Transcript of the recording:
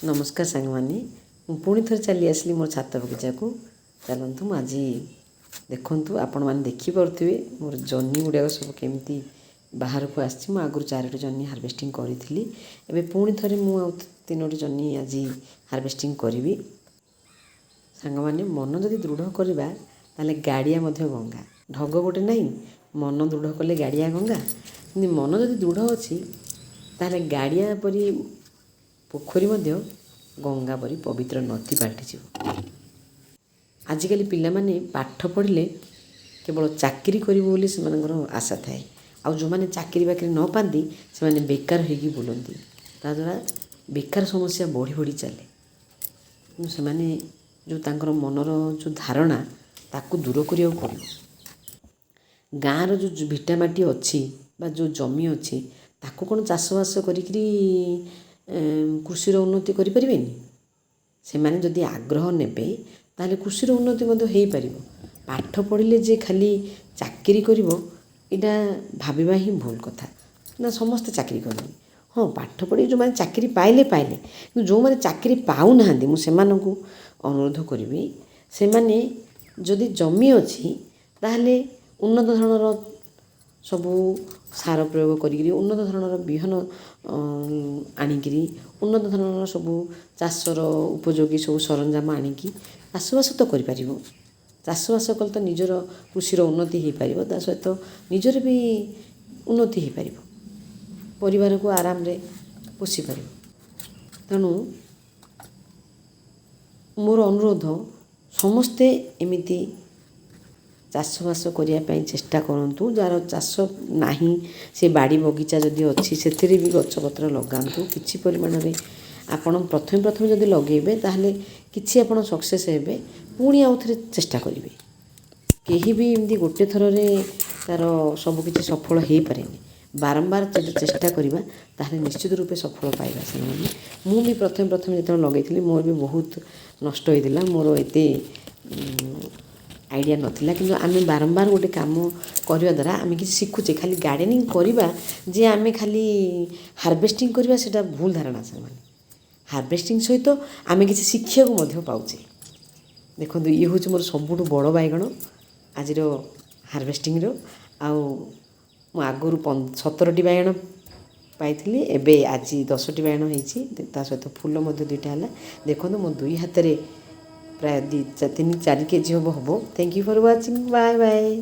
नमस्कार सांगमानी पुणी थर चली आसली मोर छात बगीचा को चलतु आज देखु आपण मैंने देखिपे मोर जन्नी गुड़ाक सब केमी बाहर को आसी आगुरी 4टी जन्नी हार्वेस्टिंग करी एवं पुणी थे मुझे 3टी जन्नी आज हार्वेस्टिंग करी सांग मैंने मन जदि दृढ़ करवा ताले गाड़िया गंगा ढग गोटे नहीं मन दृढ़ कले गाड़िया गंगा मन जदि दृढ़ अच्छी ताले गाड़िया परी पोखरी गंगा परी पवित्र नदी पाल्टी आजिकल पिलामाने पाठ पढ़ले केवल चाकरी करें से आशा थाए आ जो मैंने चाकरी बाकरी न पाती से बेकार होगी बुलती ताद्वारा बेकार समस्या बढ़ी बढ़ी चले से जो तांकर मनर जो धारणा ताकू दूर करिया पड़ो गाँव जो भिटामाटी अच्छी बा जो जमी अच्छी ताकू कौन चाषबास करी कृषिर उन्नति करें से माने जदि आग्रह नेबे ताले कृषिर उन्नति हो पार पाठ पढ़ले जे खाली चाकरी करिवो इटा भाविबा ही भूल कथा ना समस्त चाकरी करनी हाँ पाठ पढ़ी जो मैंने चाकरी पाइले पाइले जो मैंने चाकरी पाऊ ना मुझे अनुरोध करी से माने जदि जमी अच्छी ताहले उन्नत धरणर सबू सार प्रयोग करी उन्नत धरणर बिहन आनिकी उन्नत धरणर सबू चाषर उपयोगी सब सरंजाम आनिकी चाषबास तो कर चाषबास कले तो निजर कृषिर उन्नति हो पार ता सहित निजर भी उन्नति हो पार परिवार को आराम रे पोषी पार तेणु मोर अनुरोध समस्ते एमिति चाषबास करने चेष्टा करूँ जार चाष ना से बाड़ी बगीचा जदि अच्छी से भी गछपत्र लगातु किसी परिमाण में आपण प्रथम प्रथम जदि लगेबे ताहले किछि आपण सक्सेस हेबे पुणी आउ थे चेष्टा करेंगे कहीं भी एमती गोटे थर तार सबकि सफल हो पारे बारंबार चेष्टा करवा ताहले निश्चित रूपे सफल पाइबा से मुझे प्रथम प्रथम जो लगे मोर भी बहुत नष्ट होता मोर एत आइडिया नथिला किंतु आमे बारंबार गोटे काम करने द्वारा आमे किसी शिखुचे खाली गार्डनिंग करवा जे आमे खाली हार्वेस्टिंग करवा सेटा भूल धारणा से हार्वेस्टिंग सहित आमे किसी शिक्षा को पाचे देखो ये हूँ मोर सबुठ बड़ बैगण आज हार्वेस्टिंग आगुरी 17टी बैगण पाई एबे आज 10टी बैगण होती सहित फूल 2टा है देखो मो 2 हाथ प्राय 3-4 केजी हम thank you for watching bye bye.